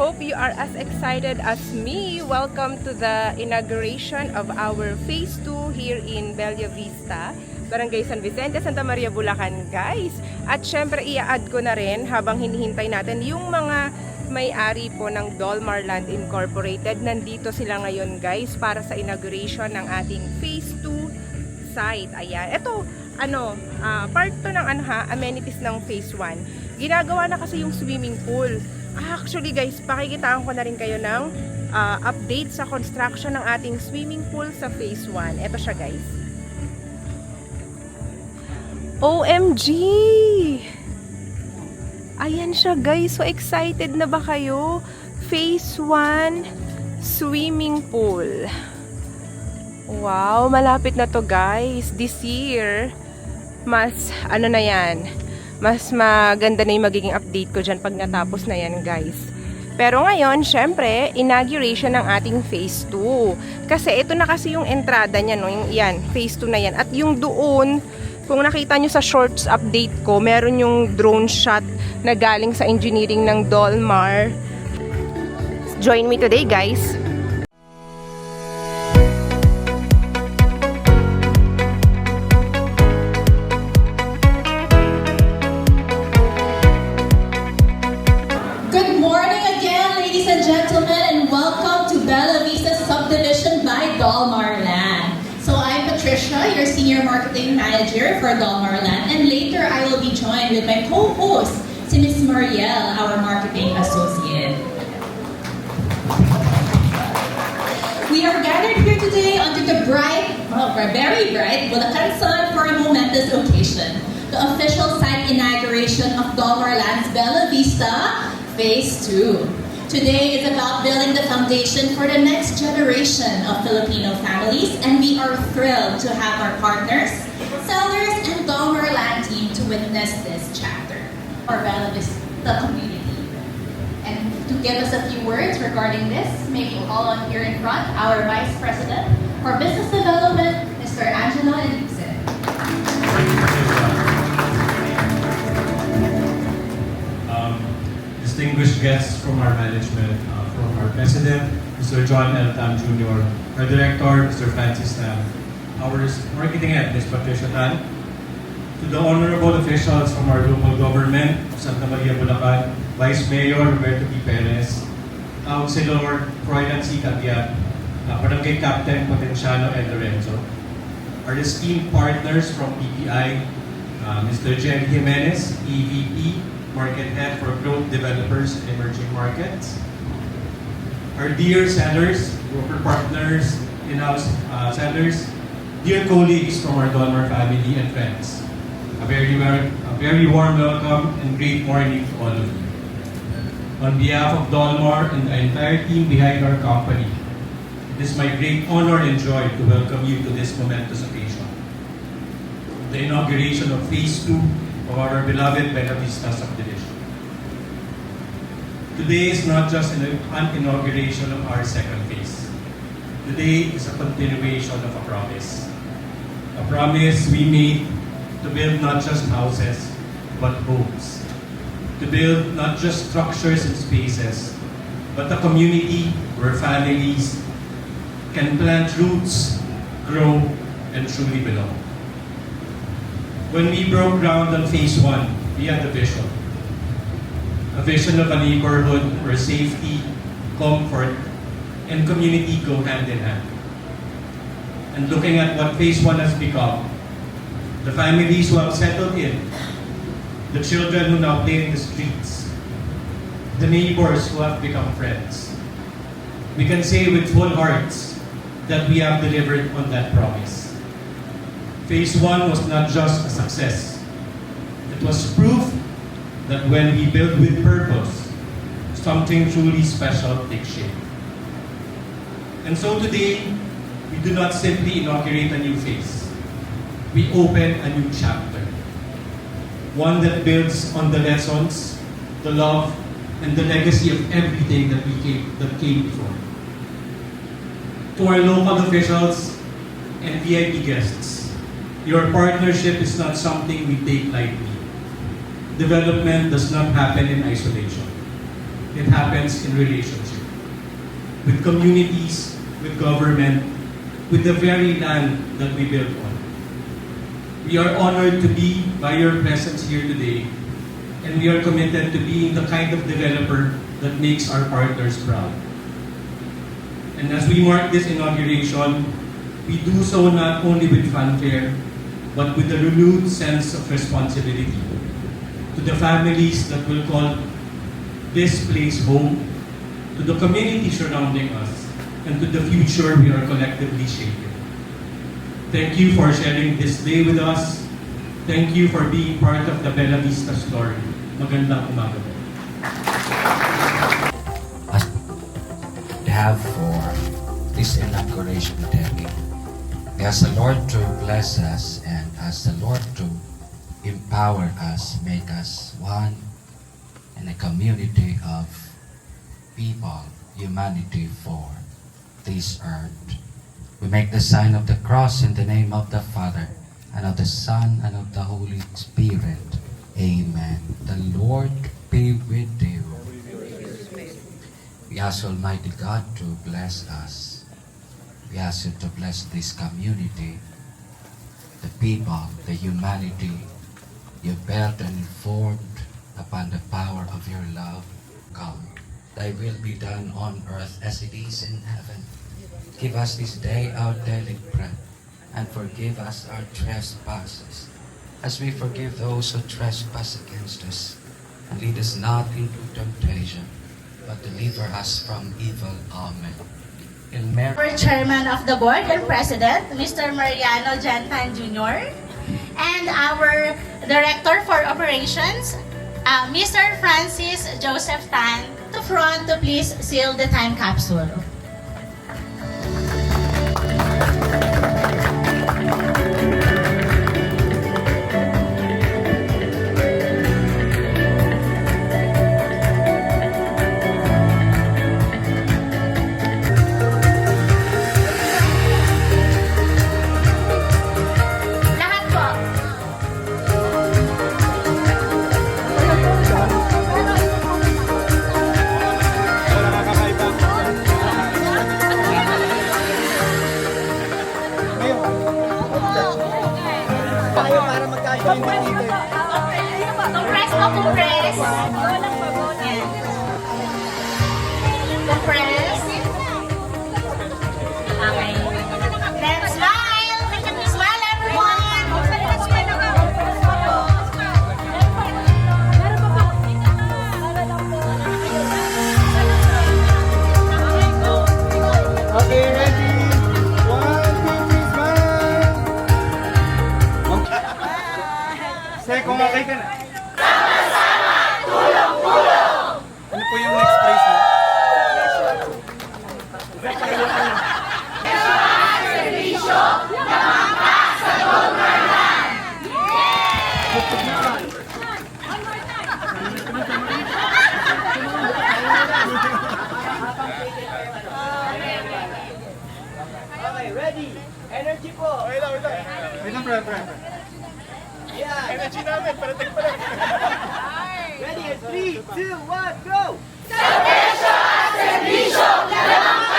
hope you are as excited as me. Welcome to the inauguration of our Phase 2 here in Bella Vista, Barangay San Vicente, Santa Maria, Bulacan, guys. At syempre, i-add ko na rin habang hinihintay natin yung mga may-ari po ng Dolmar Land Incorporated. Nandito sila ngayon, guys, para sa inauguration ng ating Phase 2 site. Ayan. Ito, part to ng amenities ng Phase 1. Ginagawa na kasi yung swimming pool. Actually guys, pakikitaan ko na rin kayo ng update sa construction ng ating swimming pool sa Phase 1. Ito siya guys. OMG! Ayan siya guys. So excited na ba kayo? Phase 1 swimming pool. Wow, malapit na to guys. This year, mas na yan. Mas maganda na yung magiging update ko dyan pag natapos na yan guys. Pero ngayon, syempre, inauguration ng ating Phase 2. Kasi ito na kasi yung entrada niya, no? Yung, yan, Phase 2 na yan. At yung doon, kung nakita nyo sa shorts update ko, meron yung drone shot na galing sa engineering ng Dolmar. Join me today guys. Dolmar Land. So I'm Patricia, your Senior Marketing Manager for Dolmar Land, and later I will be joined with my co-host, si Ms. Marielle, our Marketing Associate. We are gathered here today under the very bright Bulacan sun for a momentous occasion, the official site inauguration of Dolmar Land's Bella Vista Phase 2. Today is about building the foundation for the next generation of Filipino families, and we are thrilled to have our partners, sellers, and Dolmar Land team to witness this chapter for Bella Vista community. And to give us a few words regarding this, may we call on here in front our Vice President for Business Development, Mr. Angelo Enriquez. Distinguished guests from our management, from our President, Mr. John L. Tam Jr., our Director, Mr. Francis Tam, our Marketing Head, Ms. Patricia Tan, to the honorable officials from our local government, Santa Maria, Bulacan, Vice Mayor Roberto P. Perez, Councilor Froilan C. Cabiat, Barangay Captain Potenciano and Lorenzo, our esteemed partners from PPI, Mr. Jerry Jimenez, EVP, Market Head for Growth Developers and Emerging Markets. Our dear sellers, broker partners, in-house sellers, dear colleagues from our Dolmar family and friends, a very warm welcome and great morning to all of you. On behalf of Dolmar and the entire team behind our company, it is my great honor and joy to welcome you to this momentous occasion, the inauguration of Phase 2 of our beloved Bella Vista subdivision. Today is not just an inauguration of our second phase. Today is a continuation of a promise. A promise we made to build not just houses, but homes. To build not just structures and spaces, but a community where families can plant roots, grow, and truly belong. When we broke ground on Phase 1, we had a vision. A vision of a neighborhood where safety, comfort, and community go hand in hand. And looking at what Phase 1 has become, the families who have settled in, the children who now play in the streets, the neighbors who have become friends, we can say with full hearts that we have delivered on that promise. Phase 1 was not just a success. It was proof that when we build with purpose, something truly special takes shape. And so today, we do not simply inaugurate a new phase. We open a new chapter. One that builds on the lessons, the love, and the legacy of everything that came before. To our local officials and VIP guests, your partnership is not something we take lightly. Development does not happen in isolation. it happens in relationship. With communities, with government, with the very land that we build on. We are honored to be by your presence here today, and we are committed to being the kind of developer that makes our partners proud. And as we mark this inauguration, we do so not only with fanfare, but with a renewed sense of responsibility to the families that will call this place home, to the community surrounding us, and to the future we are collectively shaping. Thank you for sharing this day with us. Thank you for being part of the Bella Vista story. Magandang umaga po. As we have for this inauguration day, we ask the Lord to bless us and ask the Lord to empower us, make us one in a community of people, humanity for this earth. We make the sign of the cross in the name of the Father, and of the Son, and of the Holy Spirit. Amen. The Lord be with you. We ask Almighty God to bless us. We ask you to bless this community, the people, the humanity you built and formed upon the power of your love. Come, thy will be done on earth as it is in heaven. Give us this day our daily bread, and forgive us our trespasses, as we forgive those who trespass against us. And lead us not into temptation, but deliver us from evil. Amen. In Mary. Our Chairman of the Board and President, Mr. Mariano Jantan Jr., and our Director for Operations, Mr. Francis Joseph Tan, to front to please seal the time capsule. Lahat po. Tayo para magkakaroon dito. Compress po, compress. Yan. Compress. Okay. Then smile. Smile, everyone. Okay, ready? 1, 2, 3, smile! Second, okay ka na? Sama-sama! Tulong-tulong! Ano po yung next phrase mo? Okay, ready? Energy po. Wait lang, pre. Energy namin, parating pa lang. Ready? 3, 2, 1, go! Sa presyo at serbisyo, lamang